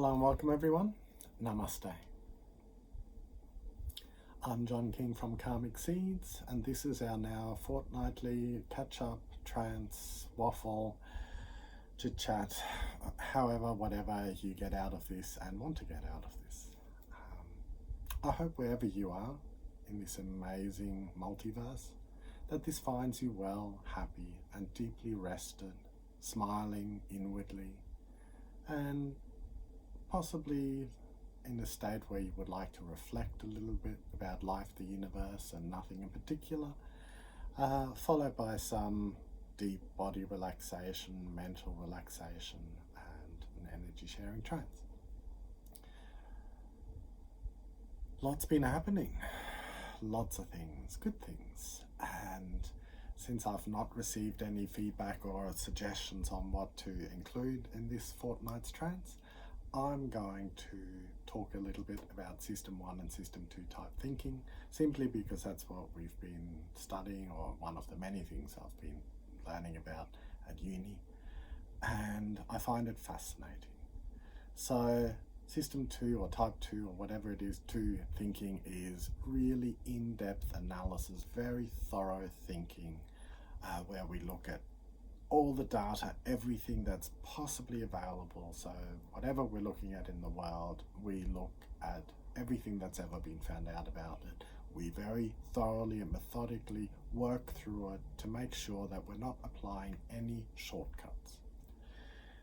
Hello and welcome everyone. Namaste. I'm John King from Karmic Seeds, and this is our now fortnightly catch-up, trance, waffle, chit-chat, however, whatever you get out of this and want to get out of this. I hope wherever you are in this amazing multiverse, that this finds you well, happy and deeply rested, smiling inwardly, and possibly in a state where you would like to reflect a little bit about life, the universe, and nothing in particular, followed by some deep body relaxation, mental relaxation, and an energy sharing trance. Lots been happening, lots of things, good things, and since I've not received any feedback or suggestions on what to include in this fortnight's trance, I'm going to talk a little bit about System 1 and System 2 type thinking, simply because that's what we've been studying, or one of the many things I've been learning about at uni, and I find it fascinating. So System 2 or Type 2 or whatever it is, 2 thinking is really in-depth analysis, very thorough thinking, where we look at all the data, everything that's possibly available. So whatever we're looking at in the world, we look at everything that's ever been found out about it. We very thoroughly and methodically work through it to make sure that we're not applying any shortcuts.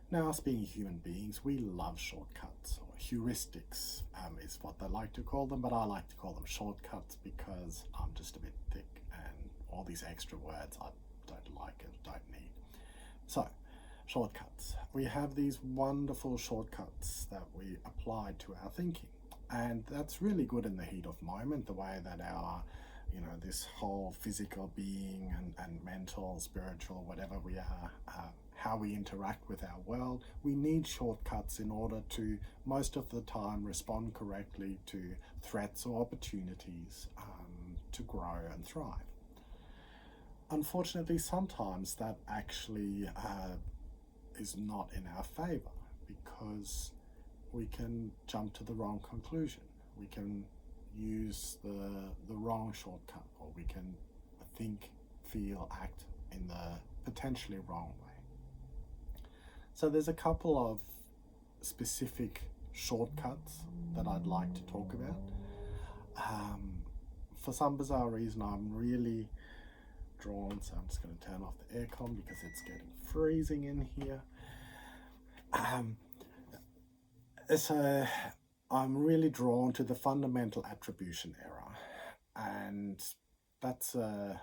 Now, us being human beings, we love shortcuts, or heuristics is what they like to call them, but I like to call them shortcuts because I'm just a bit thick and all these extra words I don't like and don't need. So, shortcuts. We have these wonderful shortcuts that we apply to our thinking, and that's really good in the heat of moment, the way that our, this whole physical being and mental, spiritual, whatever we are, how we interact with our world, we need shortcuts in order to, most of the time, respond correctly to threats or opportunities to grow and thrive. Unfortunately, sometimes that actually is not in our favor, because we can jump to the wrong conclusion. We can use the wrong shortcut, or we can think, feel, act in the potentially wrong way. So there's a couple of specific shortcuts that I'd like to talk about. For some bizarre reason, I'm really drawn, so I'm just going to turn off the aircon because it's getting freezing in here. So I'm really drawn to the fundamental attribution error, and that's a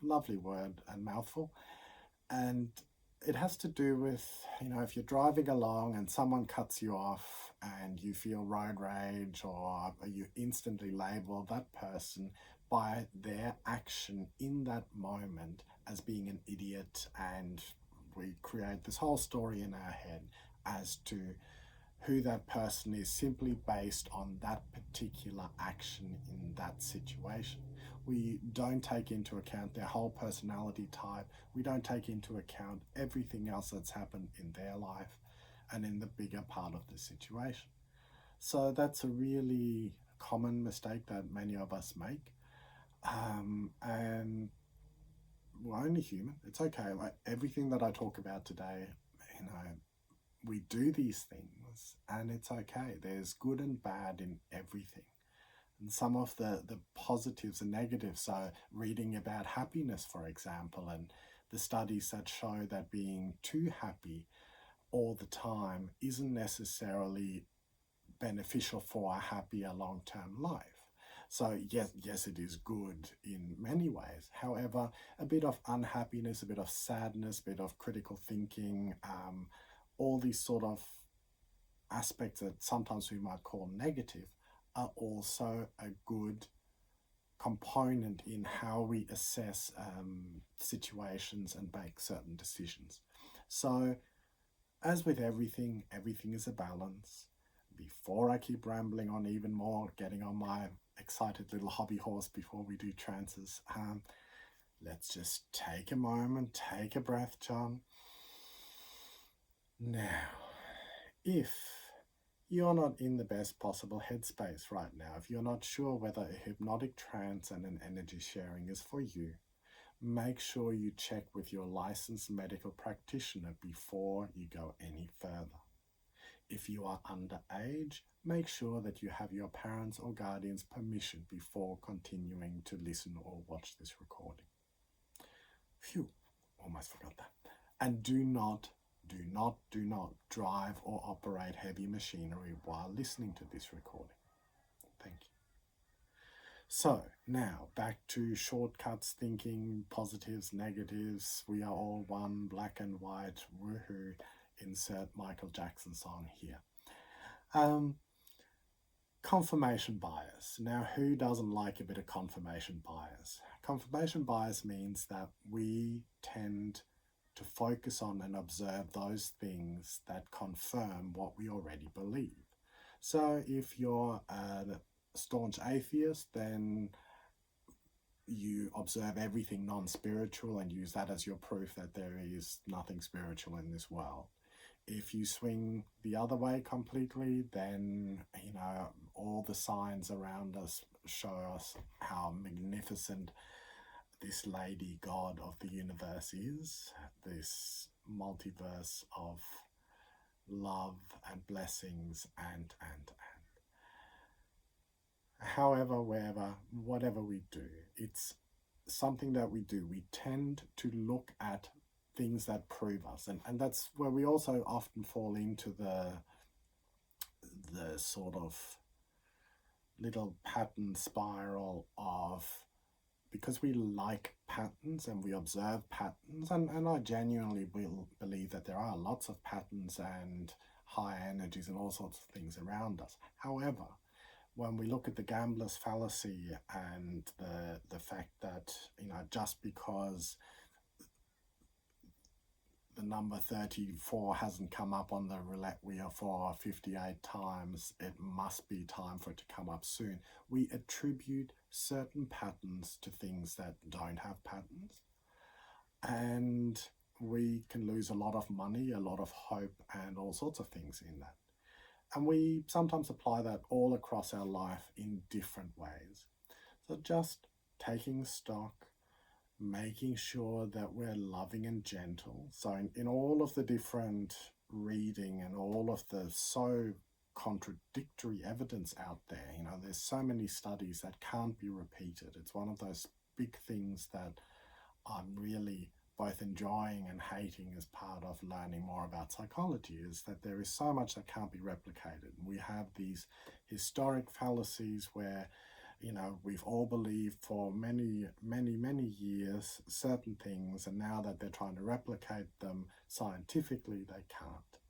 lovely word and mouthful, and it has to do with, if you're driving along and someone cuts you off and you feel road rage, or you instantly label that person by their action in that moment as being an idiot, and we create this whole story in our head as to who that person is simply based on that particular action in that situation. We don't take into account their whole personality type. We don't take into account everything else that's happened in their life and in the bigger part of the situation. So that's a really common mistake that many of us make. And we're only human. It's okay. Like everything that I talk about today, we do these things, and it's okay. There's good and bad in everything. And some of the positives and negatives, so reading about happiness, for example, and the studies that show that being too happy all the time isn't necessarily beneficial for a happier long-term life. So yes, it is good in many ways. However, a bit of unhappiness, a bit of sadness, a bit of critical thinking, all these sort of aspects that sometimes we might call negative are also a good component in how we assess situations and make certain decisions. So as with everything, everything is a balance. Before I keep rambling on even more, getting on my excited little hobby horse before we do trances, let's just take a moment, take a breath, John. Now, if you're not in the best possible headspace right now, if you're not sure whether a hypnotic trance and an energy sharing is for you, make sure you check with your licensed medical practitioner before you go any further. If you are underage, make sure that you have your parents' or guardians' permission before continuing to listen or watch this recording. Phew, almost forgot that. And do not drive or operate heavy machinery while listening to this recording. Thank you. So now back to shortcuts thinking, positives, negatives. We are all one, black and white, woohoo. Insert Michael Jackson song here. Confirmation bias. Now, who doesn't like a bit of confirmation bias? Confirmation bias means that we tend to focus on and observe those things that confirm what we already believe. So if you're a staunch atheist, then you observe everything non-spiritual and use that as your proof that there is nothing spiritual in this world. If you swing the other way completely, then, you know, all the signs around us show us how magnificent this lady god of the universe is, this multiverse of love and blessings and. However, wherever, whatever we do, it's something that we do. We tend to look at things that prove us, and that's where we also often fall into the sort of little pattern spiral of, because we like patterns and we observe patterns, and I genuinely will believe that there are lots of patterns and high energies and all sorts of things around us. However, when we look at the gambler's fallacy and the fact that, you know, just because the number 34 hasn't come up on the roulette wheel for 58 times, it must be time for it to come up soon. We attribute certain patterns to things that don't have patterns, and we can lose a lot of money, a lot of hope, and all sorts of things in that. And we sometimes apply that all across our life in different ways. So just taking stock, making sure that we're loving and gentle. So in all of the different reading and all of the so contradictory evidence out there, you know, there's so many studies that can't be repeated. It's one of those big things that I'm really both enjoying and hating as part of learning more about psychology, is that there is so much that can't be replicated. We have these historic fallacies where, you know, we've all believed for many years certain things, and now that they're trying to replicate them scientifically, they can't.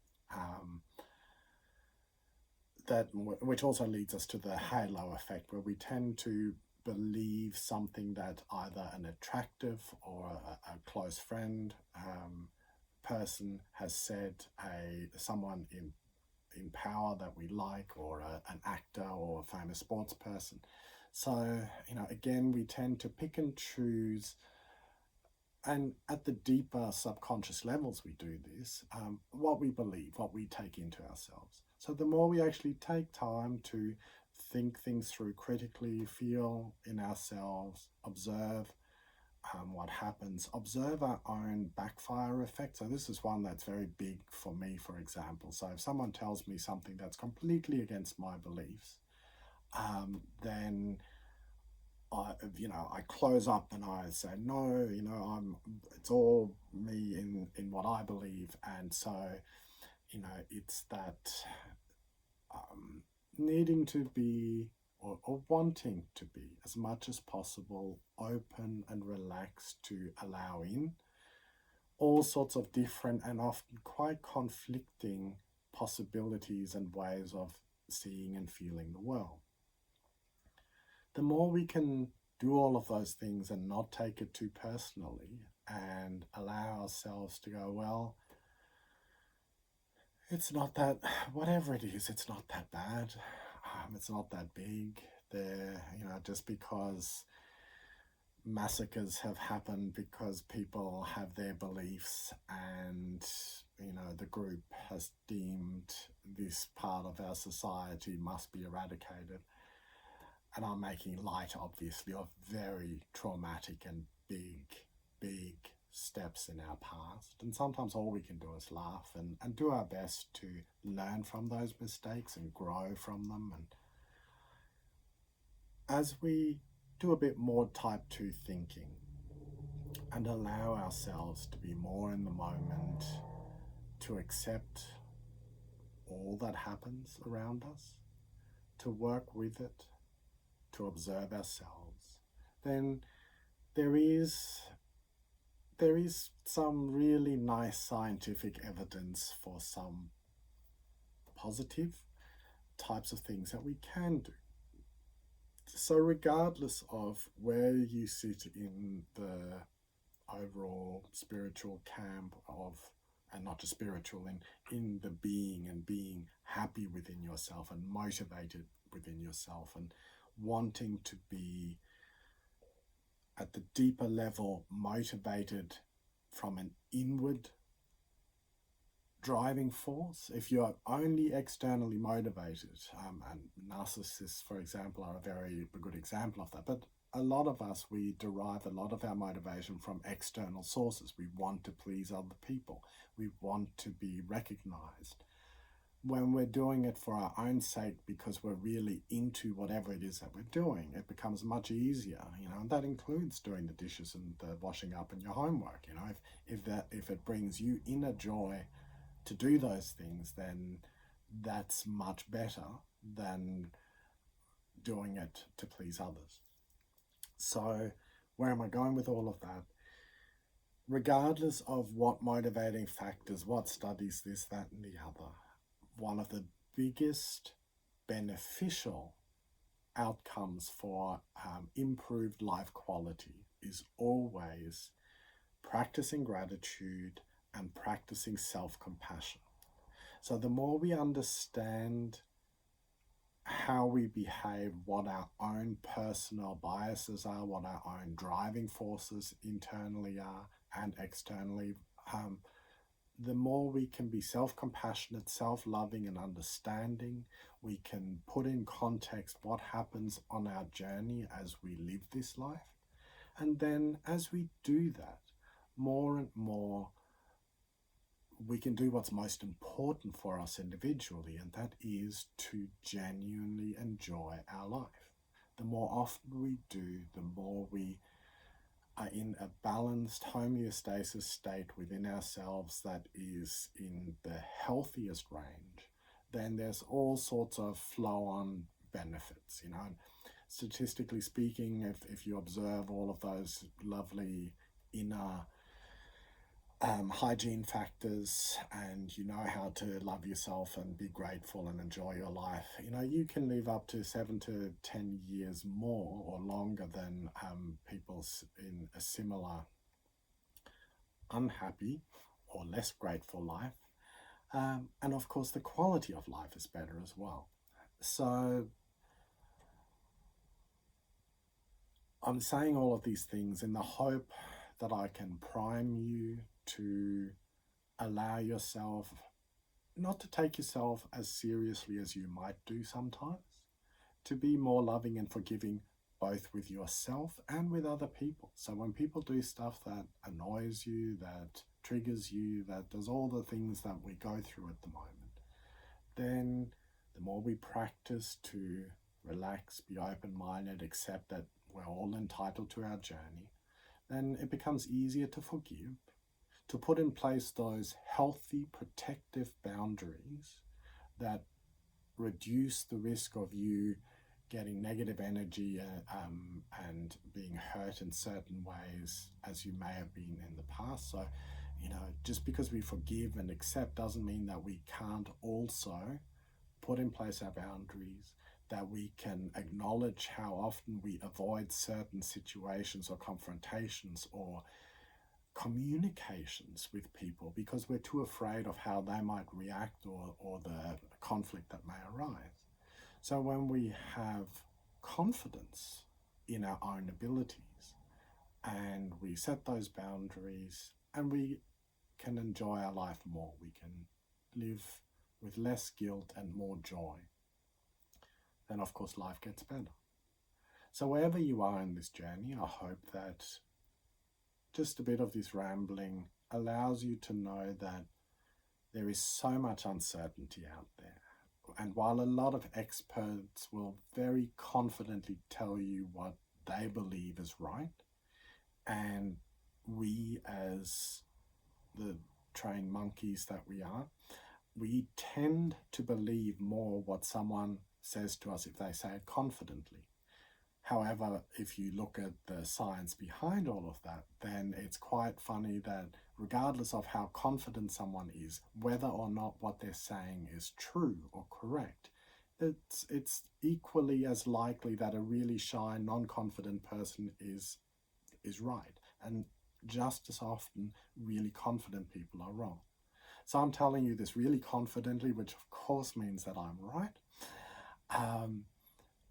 Which also leads us to the halo effect, where we tend to believe something that either an attractive or a close friend person has said, someone in power that we like, or an actor or a famous sports person. So, you know, again, we tend to pick and choose, and at the deeper subconscious levels we do this, what we believe, what we take into ourselves. So the more we actually take time to think things through critically, feel in ourselves, observe what happens, observe our own backfire effect. So this is one that's very big for me, for example. So if someone tells me something that's completely against my beliefs, then I close up and I say, no, you know, it's all me in what I believe. And so, you know, it's that needing to be, or wanting to be, as much as possible open and relaxed to allow in all sorts of different and often quite conflicting possibilities and ways of seeing and feeling the world. The more we can do all of those things and not take it too personally, and allow ourselves to go, well, it's not that, whatever it is, it's not that bad. It's not that big. Just because massacres have happened because people have their beliefs, and, you know, the group has deemed this part of our society must be eradicated. And I'm making light, obviously, of very traumatic and big steps in our past. And sometimes all we can do is laugh and do our best to learn from those mistakes and grow from them. And as we do a bit more type 2 thinking and allow ourselves to be more in the moment, to accept all that happens around us, to work with it, to observe ourselves, then there is some really nice scientific evidence for some positive types of things that we can do. So regardless of where you sit in the overall spiritual camp of, and not just spiritual, in the being and being happy within yourself and motivated within yourself and wanting to be at the deeper level motivated from an inward driving force. If you're only externally motivated, and narcissists, for example, are a very good example of that, but a lot of us, we derive a lot of our motivation from external sources. We want to please other people. We want to be recognized. When we're doing it for our own sake because we're really into whatever it is that we're doing, it becomes much easier, and that includes doing the dishes and the washing up and your homework. If it brings you inner joy to do those things, then that's much better than doing it to please others. So where am I going with all of that? Regardless of what motivating factors, what studies, this, that, and the other, one of the biggest beneficial outcomes for improved life quality is always practicing gratitude and practicing self-compassion. So the more we understand how we behave, what our own personal biases are, what our own driving forces internally are and externally, the more we can be self-compassionate, self-loving and understanding. We can put in context what happens on our journey as we live this life. And then as we do that, more and more, we can do what's most important for us individually, and that is to genuinely enjoy our life. The more often we do, the more we are in a balanced homeostasis state within ourselves that is in the healthiest range, then there's all sorts of flow-on benefits. Statistically speaking, if you observe all of those lovely inner hygiene factors, and you know how to love yourself and be grateful and enjoy your life, you can live up to 7 to 10 years more or longer than people in a similar unhappy or less grateful life. And of course the quality of life is better as well. So I'm saying all of these things in the hope that I can prime you to allow yourself not to take yourself as seriously as you might do sometimes, to be more loving and forgiving both with yourself and with other people. So when people do stuff that annoys you, that triggers you, that does all the things that we go through at the moment, then the more we practice to relax, be open-minded, accept that we're all entitled to our journey, then it becomes easier to forgive, to put in place those healthy protective boundaries that reduce the risk of you getting negative energy and being hurt in certain ways as you may have been in the past. So, just because we forgive and accept doesn't mean that we can't also put in place our boundaries, that we can acknowledge how often we avoid certain situations or confrontations or communications with people because we're too afraid of how they might react or the conflict that may arise. So when we have confidence in our own abilities and we set those boundaries and we can enjoy our life more, we can live with less guilt and more joy, then of course life gets better. So wherever you are in this journey, I hope that just a bit of this rambling allows you to know that there is so much uncertainty out there. And while a lot of experts will very confidently tell you what they believe is right, and we as the trained monkeys that we are, we tend to believe more what someone says to us if they say it confidently. However, if you look at the science behind all of that, then it's quite funny that regardless of how confident someone is, whether or not what they're saying is true or correct, it's equally as likely that a really shy, non-confident person is right. And just as often, really confident people are wrong. So I'm telling you this really confidently, which of course means that I'm right.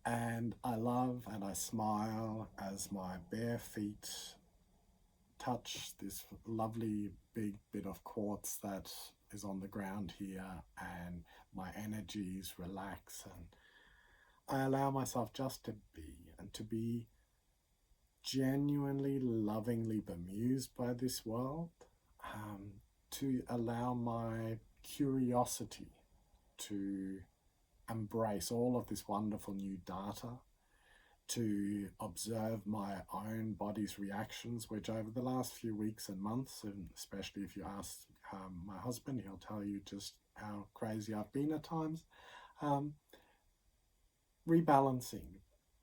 And I love and I smile as my bare feet touch this lovely big bit of quartz that is on the ground here, and my energies relax, and I allow myself just to be, and to be genuinely, lovingly bemused by this world, to allow my curiosity to embrace all of this wonderful new data, to observe my own body's reactions, which over the last few weeks and months, and especially if you ask my husband, he'll tell you just how crazy I've been at times, rebalancing,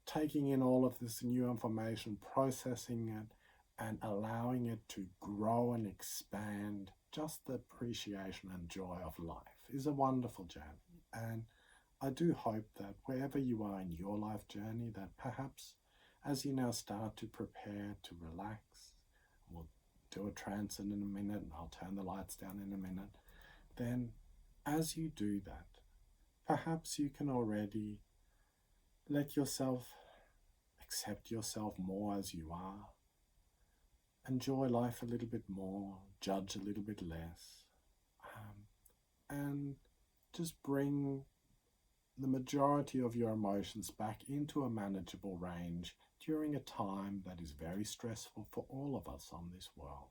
taking in all of this new information, processing it, and allowing it to grow and expand. Just the appreciation and joy of life is a wonderful journey. And I do hope that wherever you are in your life journey, that perhaps as you now start to prepare to relax, we'll do a trance in a minute, and I'll turn the lights down in a minute, then as you do that, perhaps you can already let yourself accept yourself more as you are, enjoy life a little bit more, judge a little bit less, and just bring the majority of your emotions back into a manageable range during a time that is very stressful for all of us on this world.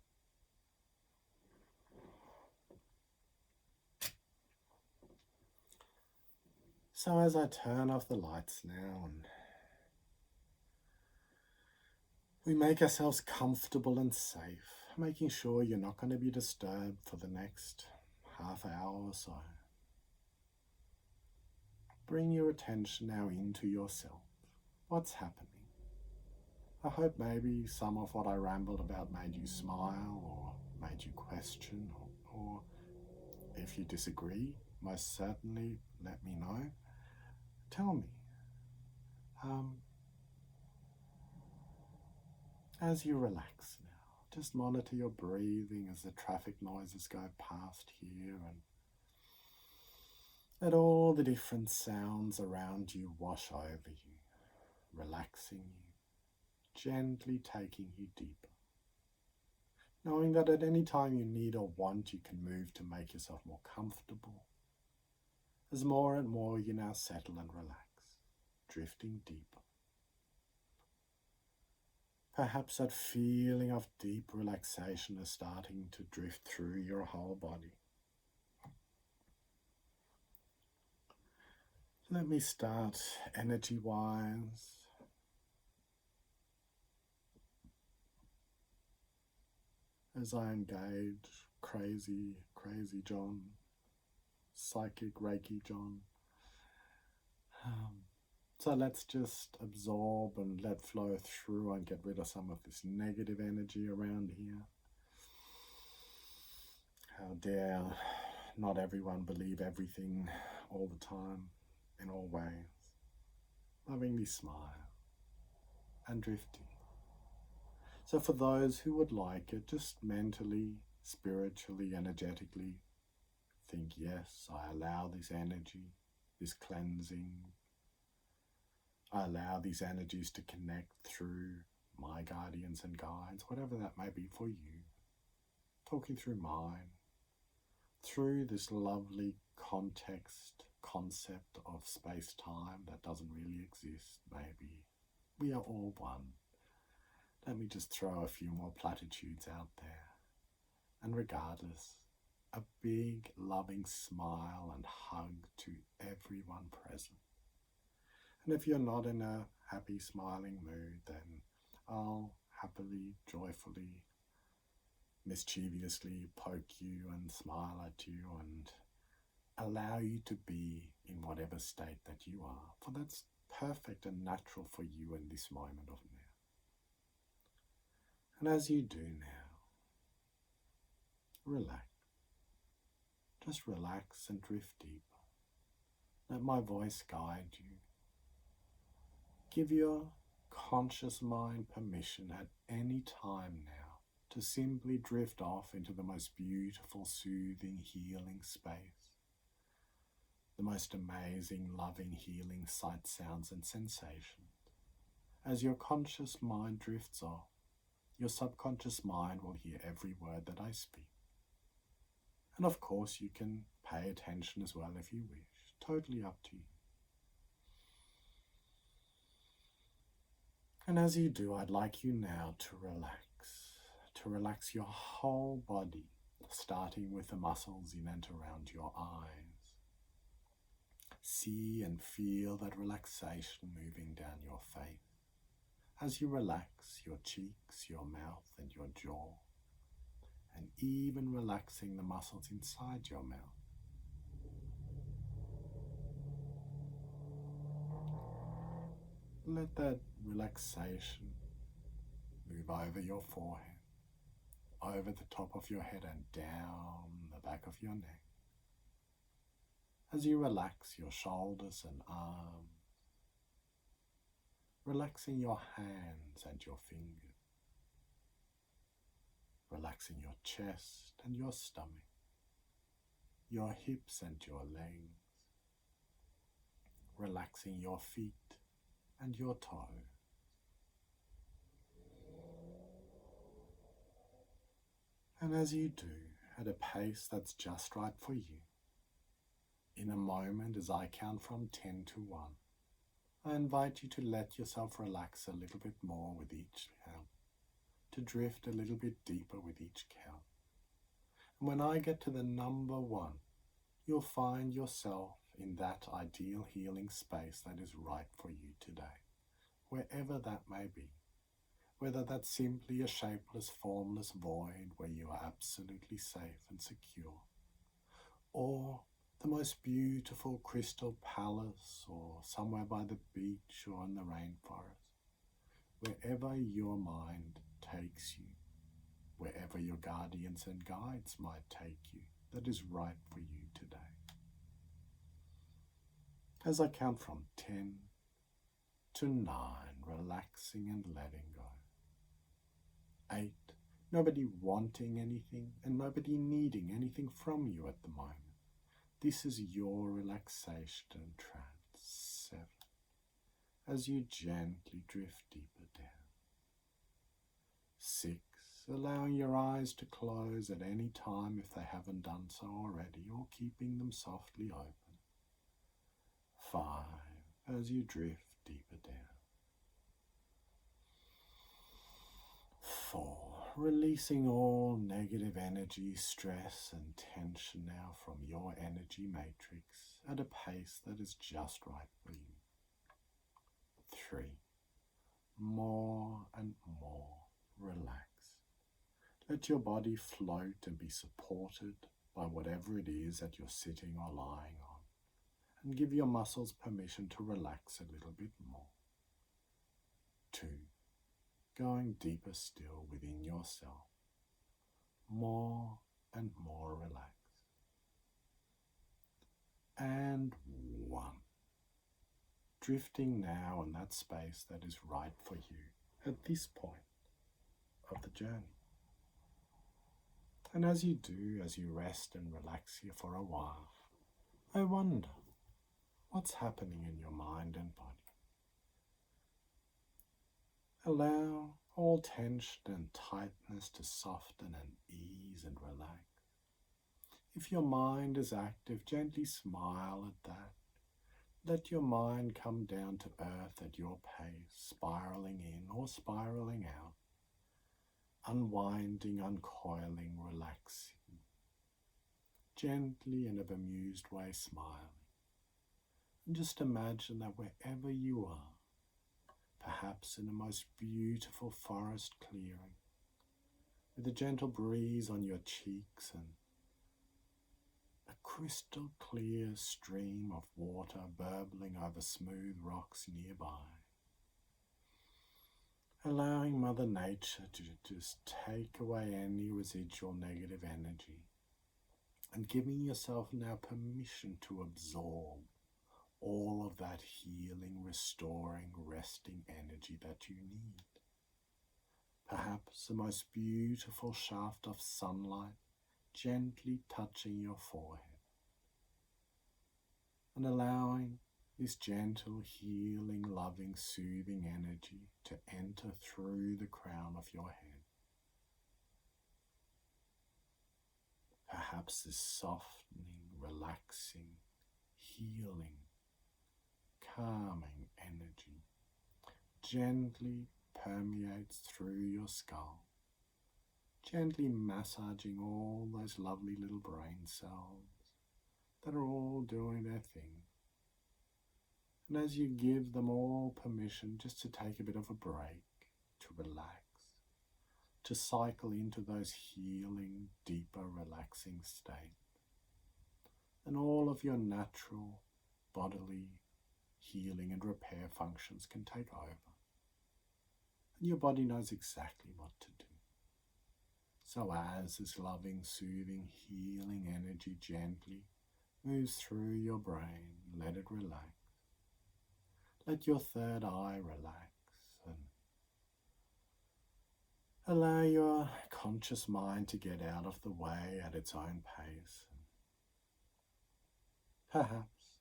So as I turn off the lights now and we make ourselves comfortable and safe, making sure you're not going to be disturbed for the next half hour or so. Bring your attention now into yourself. What's happening? I hope maybe some of what I rambled about made you smile or made you question, or if you disagree, most certainly let me know. Tell me. As you relax now, just monitor your breathing as the traffic noises go past here, and let all the different sounds around you wash over you, relaxing you, gently taking you deeper. Knowing that at any time you need or want, you can move to make yourself more comfortable. As more and more you now settle and relax, drifting deeper. Perhaps that feeling of deep relaxation is starting to drift through your whole body. Let me start energy-wise. As I engage crazy John, psychic Reiki John. So let's just absorb and let flow through and get rid of some of this negative energy around here. How dare not everyone believe everything all the time, in all ways. Lovingly smile and drifting. So for those who would like it, just mentally, spiritually, energetically, think, yes, I allow this energy, this cleansing. I allow these energies to connect through my guardians and guides, whatever that may be for you. Talking through mine, through this lovely concept of space-time that doesn't really exist, maybe. We are all one. Let me just throw a few more platitudes out there. And regardless, a big loving smile and hug to everyone present. And if you're not in a happy smiling mood, then I'll happily, joyfully, mischievously poke you and smile at you and allow you to be in whatever state that you are, for that's perfect and natural for you in this moment of now. And as you do now, relax. Just relax and drift deeper. Let my voice guide you. Give your conscious mind permission at any time now to simply drift off into the most beautiful, soothing, healing space. The most amazing, loving, healing sights, sounds and sensations. As your conscious mind drifts off, your subconscious mind will hear every word that I speak. And of course you can pay attention as well if you wish, totally up to you. And as you do, I'd like you now to relax your whole body, starting with the muscles in and around your eyes. See and feel that relaxation moving down your face as you relax your cheeks, your mouth and your jaw, and even relaxing the muscles inside your mouth. Let that relaxation move over your forehead, over the top of your head and down the back of your neck. As you relax your shoulders and arms, relaxing your hands and your fingers, relaxing your chest and your stomach, your hips and your legs, relaxing your feet and your toes. And as you do, at a pace that's just right for you, in a moment as I count from 10 to 1, I invite you to let yourself relax a little bit more with each count, to drift a little bit deeper with each count. And when I get to the number 1, you'll find yourself in that ideal healing space that is right for you today, wherever that may be. Whether that's simply a shapeless, formless void where you are absolutely safe and secure, or the most beautiful crystal palace, or somewhere by the beach or in the rainforest, wherever your mind takes you, wherever your guardians and guides might take you, that is right for you today. As I count from 10 to 9, relaxing and letting go. 8, nobody wanting anything and nobody needing anything from you at the moment. This is your relaxation trance. 7, as you gently drift deeper down. 6, allowing your eyes to close at any time if they haven't done so already, or keeping them softly open. 5, as you drift deeper down. 4, releasing all negative energy, stress and tension now from your energy matrix at a pace that is just right for you. 3, more and more relaxed. Let your body float and be supported by whatever it is that you're sitting or lying on, and give your muscles permission to relax a little bit more. 2, going deeper still within yourself, more and more relaxed. And 1, drifting now in that space that is right for you at this point of the journey. And as you do, as you rest and relax here for a while, I wonder what's happening in your mind and body. Allow all tension and tightness to soften and ease and relax. If your mind is active, gently smile at that. Let your mind come down to earth at your pace, spiraling in or spiraling out, unwinding, uncoiling, relaxing, gently in a bemused way smiling. And just imagine that wherever you are, perhaps in the most beautiful forest clearing, with a gentle breeze on your cheeks and a crystal clear stream of water burbling over smooth rocks nearby, allowing Mother Nature to just take away any residual negative energy and giving yourself now permission to absorb all of that healing, restoring, resting energy that you need. Perhaps the most beautiful shaft of sunlight gently touching your forehead and allowing this gentle, healing, loving, soothing energy to enter through the crown of your head. Perhaps this softening, relaxing, healing, calming energy gently permeates through your skull, gently massaging all those lovely little brain cells that are all doing their thing. And as you give them all permission just to take a bit of a break, to relax, to cycle into those healing, deeper, relaxing states, and all of your natural bodily healing and repair functions can take over. And your body knows exactly what to do. So as this loving, soothing, healing energy gently moves through your brain, let it relax. Let your third eye relax and allow your conscious mind to get out of the way at its own pace. Perhaps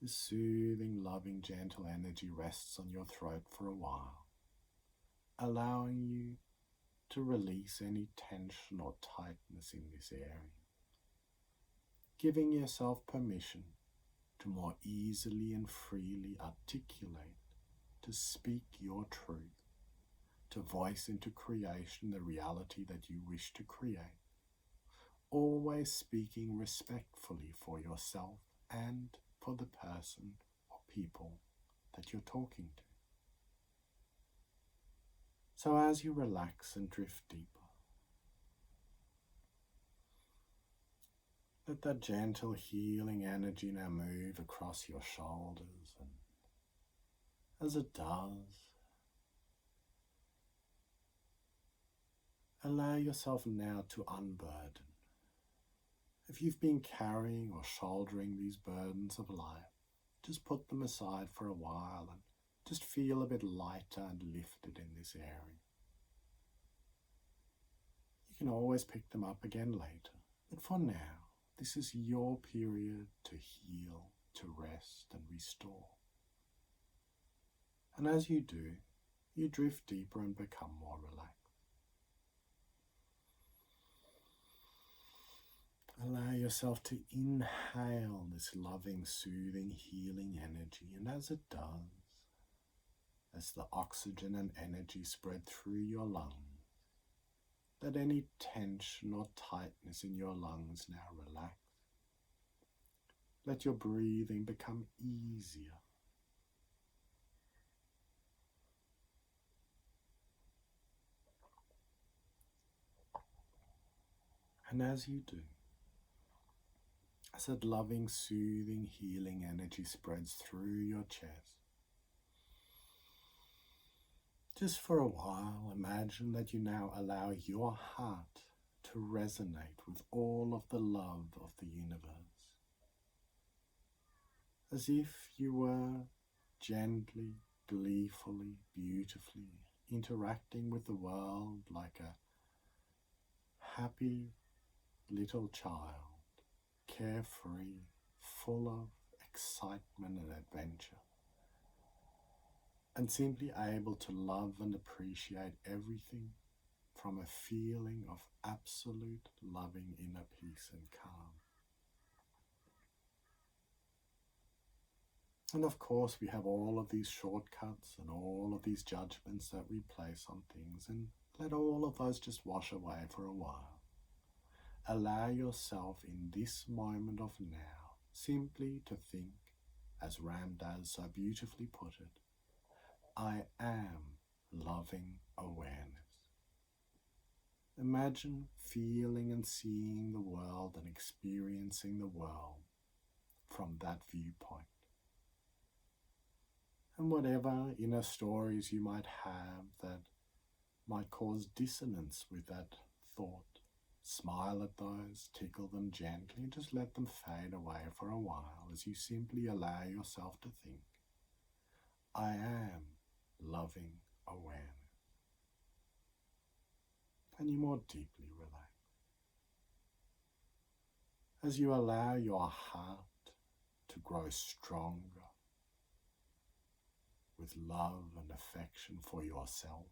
this soothing, loving, gentle energy rests on your throat for a while, allowing you to release any tension or tightness in this area, giving yourself permission to more easily and freely articulate, to speak your truth, to voice into creation the reality that you wish to create, always speaking respectfully for yourself and for the person or people that you're talking to. So as you relax and drift deeper, let that gentle healing energy now move across your shoulders, and as it does, allow yourself now to unburden. If you've been carrying or shouldering these burdens of life, just put them aside for a while and just feel a bit lighter and lifted in this area. You can always pick them up again later, but for now, this is your period to heal, to rest and restore. And as you do, you drift deeper and become more relaxed. Allow yourself to inhale this loving, soothing, healing energy, and as it does, as the oxygen and energy spread through your lungs, let any tension or tightness in your lungs now relax. Let your breathing become easier. And as you do, as that loving, soothing, healing energy spreads through your chest, just for a while, imagine that you now allow your heart to resonate with all of the love of the universe, as if you were gently, gleefully, beautifully interacting with the world like a happy little child, carefree, full of excitement and adventure, and simply able to love and appreciate everything from a feeling of absolute loving inner peace and calm. And of course, we have all of these shortcuts and all of these judgments that we place on things, and let all of those just wash away for a while. Allow yourself in this moment of now simply to think, as Ram does so beautifully put it, I am loving awareness. Imagine feeling and seeing the world and experiencing the world from that viewpoint. And whatever inner stories you might have that might cause dissonance with that thought, smile at those, tickle them gently, and just let them fade away for a while as you simply allow yourself to think, I am loving awareness. And you more deeply relax. As you allow your heart to grow stronger, with love and affection for yourself,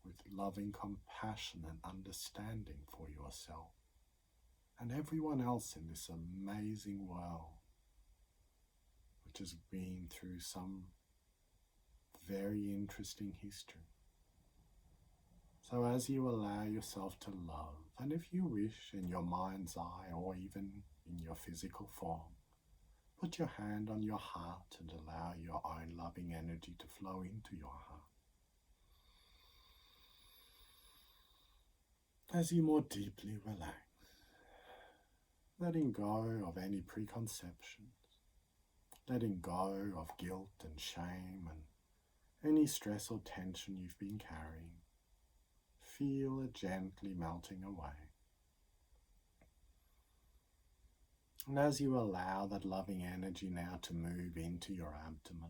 with loving compassion and understanding for yourself and everyone else in this amazing world, which has been through some very interesting history. So as you allow yourself to love, and if you wish in your mind's eye or even in your physical form, put your hand on your heart and allow your own loving energy to flow into your heart. As you more deeply relax, letting go of any preconceptions, letting go of guilt and shame and any stress or tension you've been carrying, feel it gently melting away. And as you allow that loving energy now to move into your abdomen,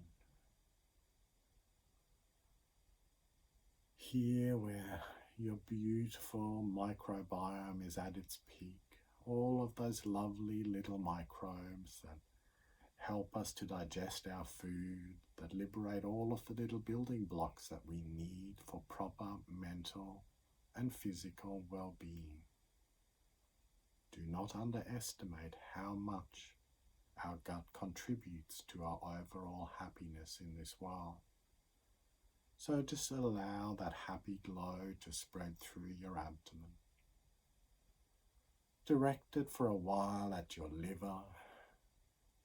here where your beautiful microbiome is at its peak, all of those lovely little microbes that help us to digest our food, that liberate all of the little building blocks that we need for proper mental and physical well-being. Do not underestimate how much our gut contributes to our overall happiness in this world. So just allow that happy glow to spread through your abdomen. Direct it for a while at your liver,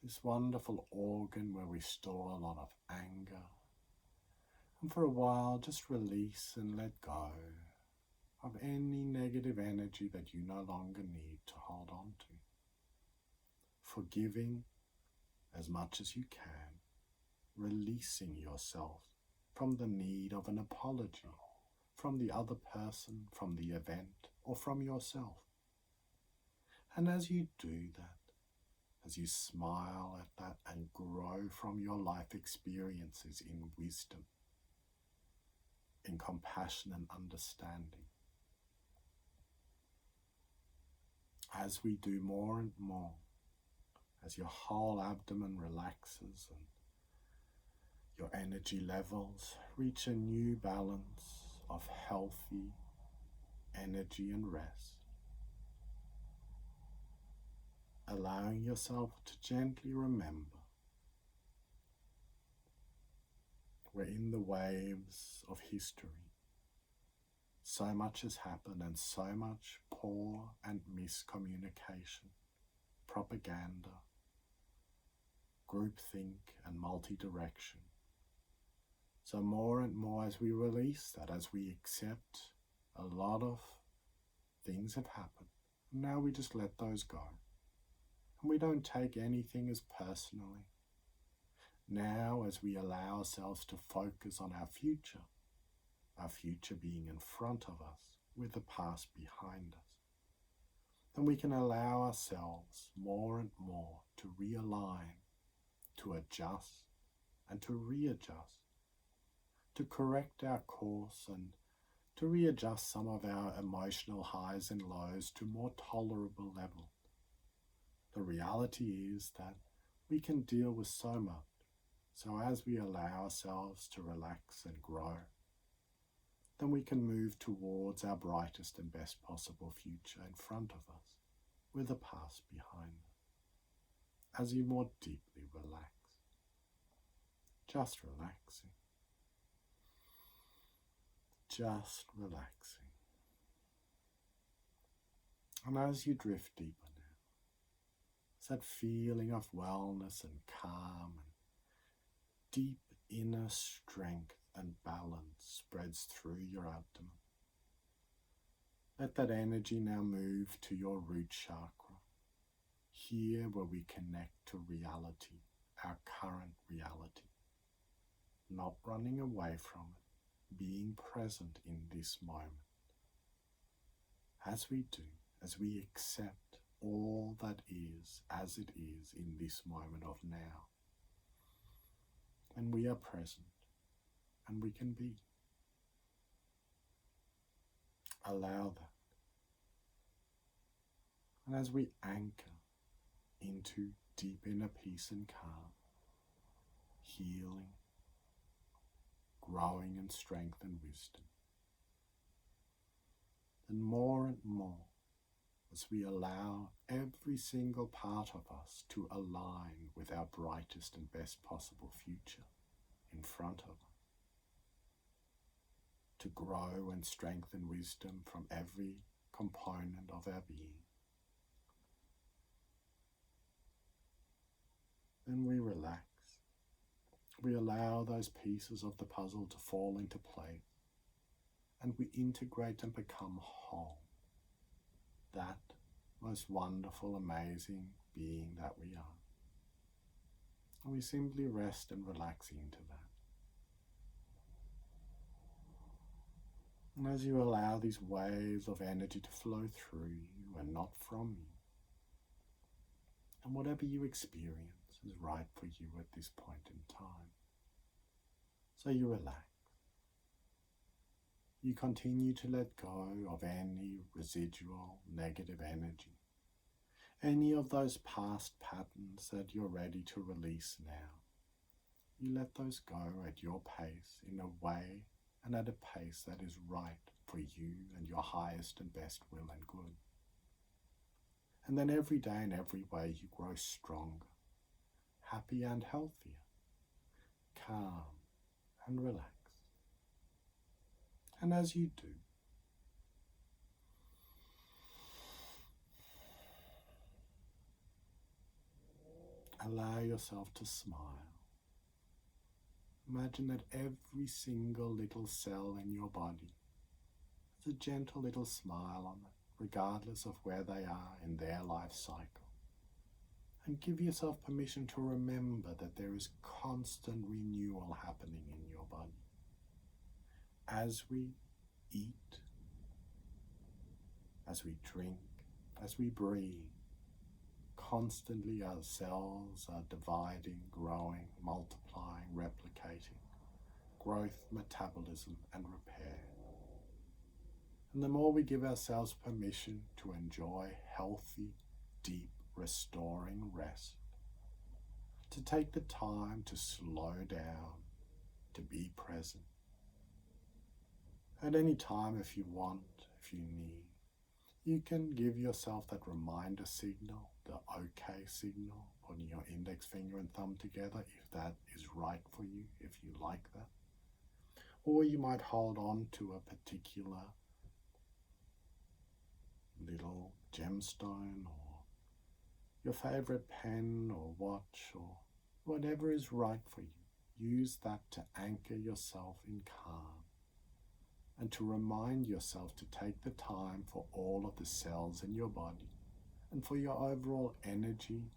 this wonderful organ where we store a lot of anger. And for a while just release and let go of any negative energy that you no longer need to hold on to. Forgiving as much as you can, releasing yourself from the need of an apology, from the other person, from the event, or from yourself. And as you do that, as you smile at that and grow from your life experiences in wisdom, in compassion and understanding, as we do more and more, as your whole abdomen relaxes and your energy levels reach a new balance of healthy energy and rest, allowing yourself to gently remember we're in the waves of history. So much has happened and so much poor and miscommunication, propaganda, groupthink and multi-direction. So more and more as we release that, as we accept a lot of things have happened, now we just let those go. And we don't take anything as personally. Now as we allow ourselves to focus on our future being in front of us with the past behind us, then we can allow ourselves more and more to realign, to adjust and to readjust, to correct our course and to readjust some of our emotional highs and lows to more tolerable levels. The reality is that we can deal with so much. So as we allow ourselves to relax and grow, then we can move towards our brightest and best possible future in front of us, with the past behind us. As you more deeply relax, just relaxing, just relaxing. And as you drift deeper now, it's that feeling of wellness and calm and deep inner strength and balance spreads through your abdomen. Let that energy now move to your root chakra, here where we connect to reality, our current reality. Not running away from it, being present in this moment. As we do, as we accept all that is as it is in this moment of now, and we are present, and we can be. Allow that. And as we anchor into deep inner peace and calm, healing, growing in strength and wisdom, then more and more, as we allow every single part of us to align with our brightest and best possible future in front of us, to grow and strengthen wisdom from every component of our being, then we relax. We allow those pieces of the puzzle to fall into place, and we integrate and become whole. That most wonderful, amazing being that we are. And we simply rest and relax into that. And as you allow these waves of energy to flow through you and not from you, and whatever you experience is right for you at this point in time. So you relax. You continue to let go of any residual negative energy, any of those past patterns that you're ready to release now. You let those go at your pace, in a way and at a pace that is right for you and your highest and best will and good. And then every day in every way you grow stronger, happy and healthier, calm and relaxed. And as you do, allow yourself to smile. Imagine that every single little cell in your body has a gentle little smile on it, regardless of where they are in their life cycle. And give yourself permission to remember that there is constant renewal happening in your body. As we eat, as we drink, as we breathe, constantly our cells are dividing, growing, multiplying, replicating, growth, metabolism, and repair. And the more we give ourselves permission to enjoy healthy, deep, restoring rest, to take the time to slow down, to be present. At any time, if you want, if you need, you can give yourself that reminder signal, the OK signal, putting your index finger and thumb together if that is right for you, if you like that. Or you might hold on to a particular little gemstone or your favorite pen or watch or whatever is right for you. Use that to anchor yourself in calm and to remind yourself to take the time for all of the cells in your body and for your overall energy,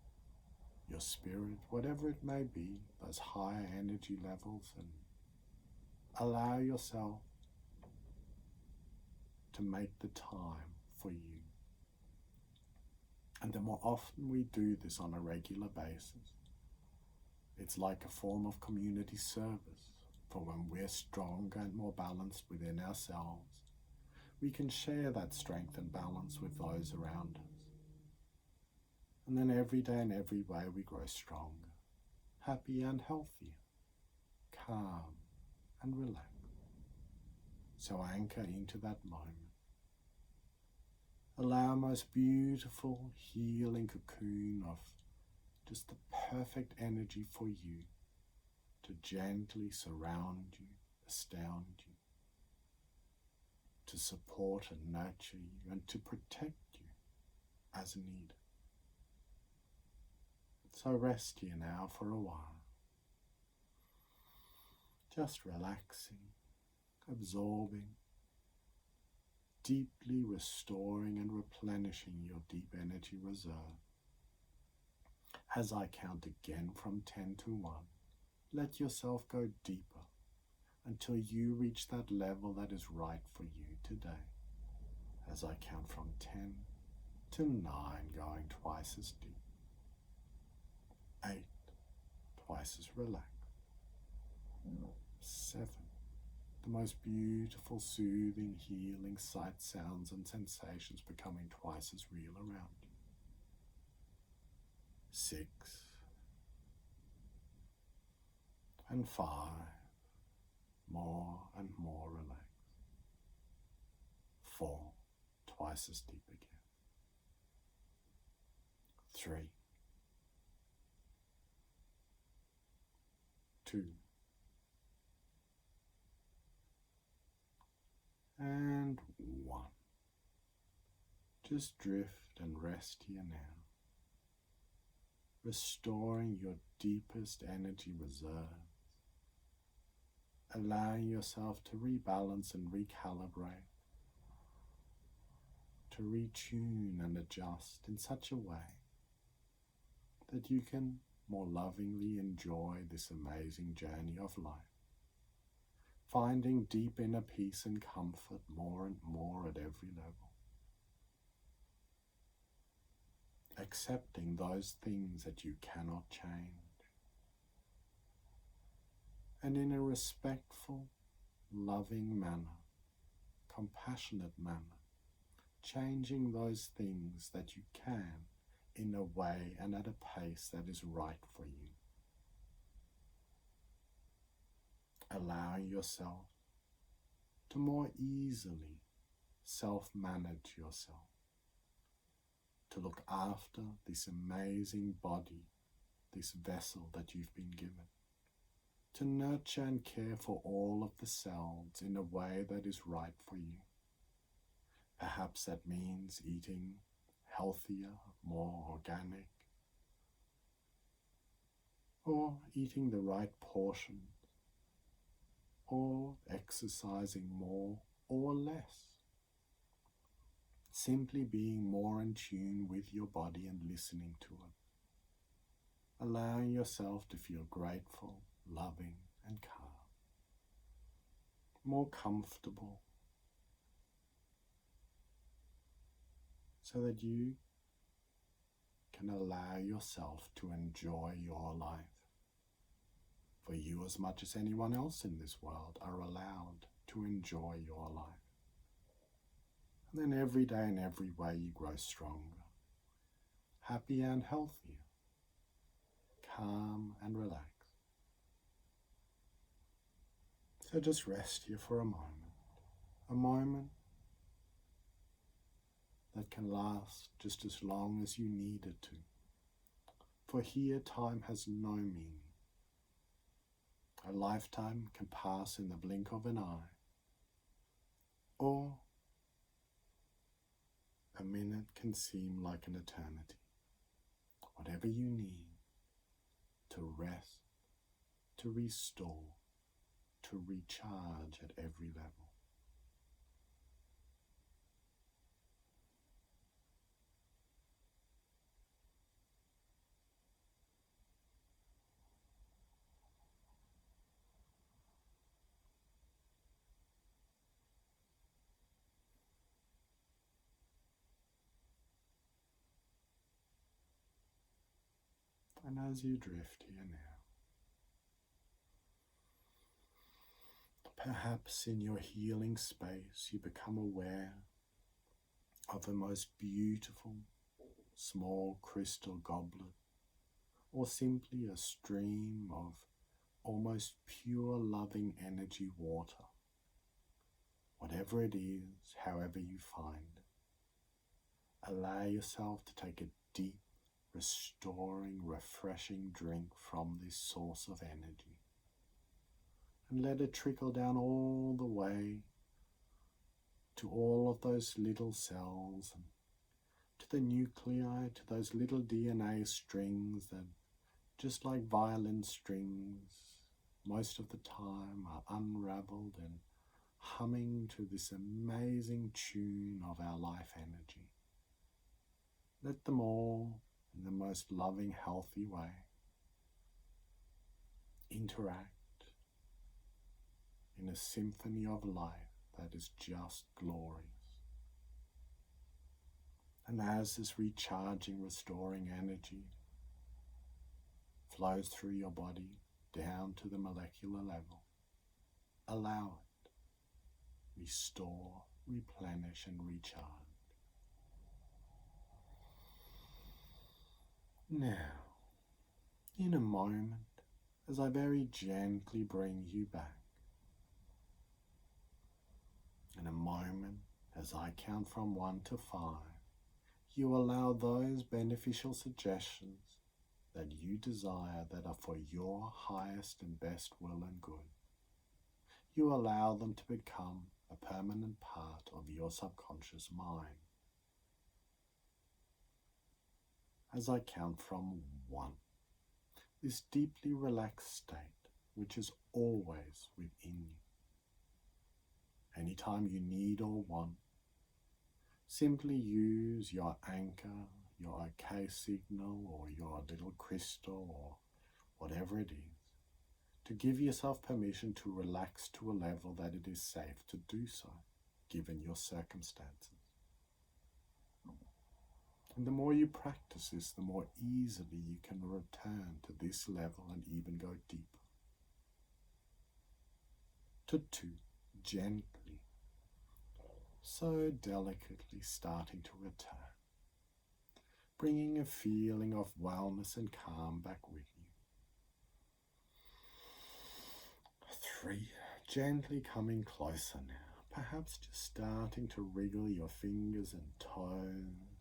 your spirit, whatever it may be, those higher energy levels, and allow yourself to make the time for you. And the more often we do this on a regular basis, it's like a form of community service. For when we're stronger and more balanced within ourselves, we can share that strength and balance with those around us. And then every day in every way we grow stronger, happy and healthier, calm and relaxed. So anchor into that moment. Allow a most beautiful healing cocoon of just the perfect energy for you to gently surround you, astound you, to support and nurture you, and to protect you as needed. So rest here now for a while, just relaxing, absorbing, deeply restoring and replenishing your deep energy reserve. As I count again from 10 to 1, let yourself go deeper until you reach that level that is right for you today. As I count from 10 to 9, going twice as deep. 8, twice as relaxed. 7, the most beautiful, soothing, healing sights, sounds and sensations becoming twice as real around you. 6, and 5, more and more relaxed. 4, twice as deep again. 3, 2, and 1. Just drift and rest here now, restoring your deepest energy reserves, allowing yourself to rebalance and recalibrate, to retune and adjust in such a way that you can more lovingly enjoy this amazing journey of life, finding deep inner peace and comfort more and more at every level, accepting those things that you cannot change, and in a respectful, loving manner, compassionate manner, changing those things that you can in a way and at a pace that is right for you. Allowing yourself to more easily self-manage yourself, to look after this amazing body, this vessel that you've been given, to nurture and care for all of the cells in a way that is right for you. Perhaps that means eating healthier, more organic, or eating the right portion, or exercising more or less. Simply being more in tune with your body and listening to it. Allowing yourself to feel grateful, loving, and calm. More comfortable, so that you can allow yourself to enjoy your life. For you, as much as anyone else in this world, are allowed to enjoy your life. And then every day in every way you grow stronger, happier and healthier, calm and relaxed. So just rest here for a moment that can last just as long as you need it to. For here time has no meaning. A lifetime can pass in the blink of an eye, or a minute can seem like an eternity. Whatever you need to rest, to restore, to recharge at every level. And as you drift here now, perhaps in your healing space you become aware of the most beautiful small crystal goblet, or simply a stream of almost pure loving energy water, whatever it is, however you find it. Allow yourself to take a deep, restoring, refreshing drink from this source of energy. And let it trickle down all the way to all of those little cells, and to the nuclei, to those little DNA strings that, just like violin strings, most of the time are unraveled and humming to this amazing tune of our life energy. Let them all, in the most loving, healthy way, interact in a symphony of life that is just glorious. And as this recharging, restoring energy flows through your body down to the molecular level, allow it, restore, replenish and recharge. Now, in a moment, as I very gently bring you back, in a moment, as I count from 1 to 5, you allow those beneficial suggestions that you desire that are for your highest and best will and good. You allow them to become a permanent part of your subconscious mind. As I count from 1, this deeply relaxed state, which is always within you. Anytime you need or want, simply use your anchor, your OK signal, or your little crystal, or whatever it is, to give yourself permission to relax to a level that it is safe to do so, given your circumstances. And the more you practice this, the more easily you can return to this level and even go deeper. To 2, gently, so delicately starting to return, bringing a feeling of wellness and calm back with you. 3, gently coming closer now, perhaps just starting to wriggle your fingers and toes.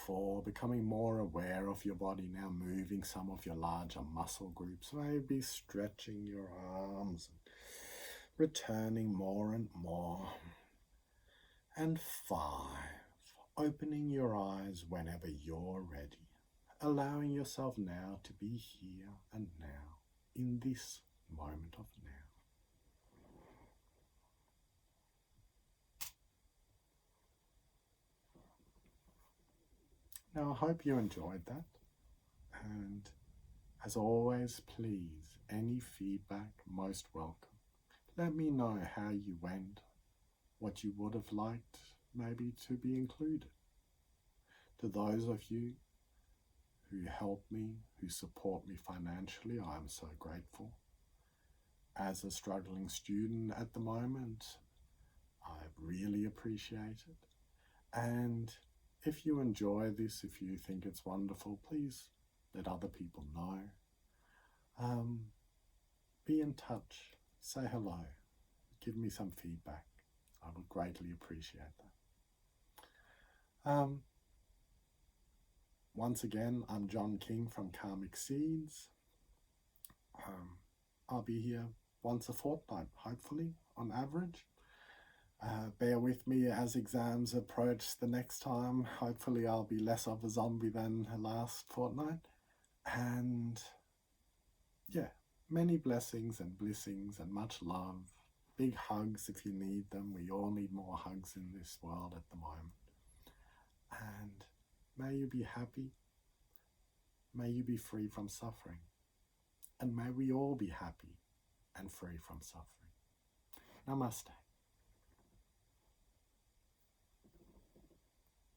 4, becoming more aware of your body now, moving some of your larger muscle groups, maybe stretching your arms, and returning more and more. And 5, opening your eyes whenever you're ready, allowing yourself now to be here and now, in this moment of now. Now, I hope you enjoyed that, and as always, please, any feedback, most welcome. Let me know how you went, what you would have liked maybe to be included. To those of you who help me, who support me financially, I am so grateful. As a struggling student at the moment, I really appreciate it. And if you enjoy this, if you think it's wonderful, please let other people know. Be in touch, say hello, give me some feedback. I would greatly appreciate that. Once again, I'm John King from Karmic Seeds. I'll be here once a fortnight, hopefully, on average. Bear with me as exams approach the next time. Hopefully I'll be less of a zombie than last fortnight. And yeah, many blessings and blessings and much love. Big hugs if you need them. We all need more hugs in this world at the moment. And may you be happy. May you be free from suffering. And may we all be happy and free from suffering. Namaste.